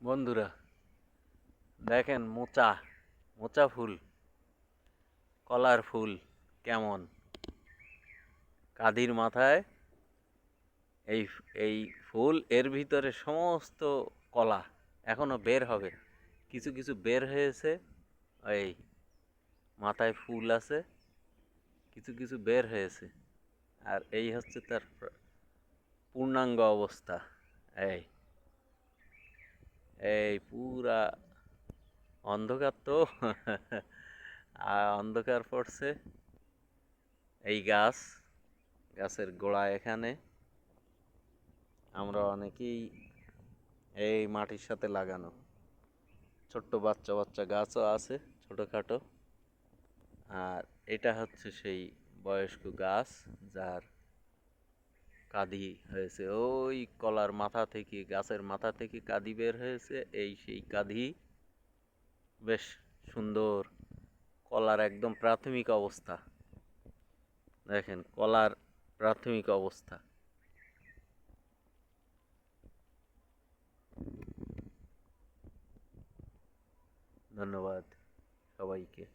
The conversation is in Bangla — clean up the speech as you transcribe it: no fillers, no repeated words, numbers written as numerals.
বন্ধুরা, দেখেন মোচা মোচা ফুল, কলার ফুল কেমন কাঁধির মাথায়। এই এই ফুল, এর ভিতরে সমস্ত কলা এখনো বের হবে। কিছু কিছু বের হয়েছে, এই মাথায় ফুল আছে, কিছু কিছু বের হয়েছে। আর এই হচ্ছে তার পূর্ণাঙ্গ অবস্থা। এই এই পুরা অন্ধকার তো আর অন্ধকার পড়ছে। এই গাছের গোড়া এখানে আমরা অনেকেই এই মাটির সাথে লাগানো ছোট্ট বাচ্চা বাচ্চা গাছও আছে ছোটখাটো। আর এটা হচ্ছে সেই বয়স্ক গাছ, যার কাঁদি হয়েছে ওই কলার মাথা থেকে, গাছের মাথা থেকে কাঁদি বের হয়েছে। এই সেই কাঁদি বেশ সুন্দর, কলার একদম প্রাথমিক অবস্থা। দেখেন কলার প্রাথমিক অবস্থা। ধন্যবাদ সবাইকে।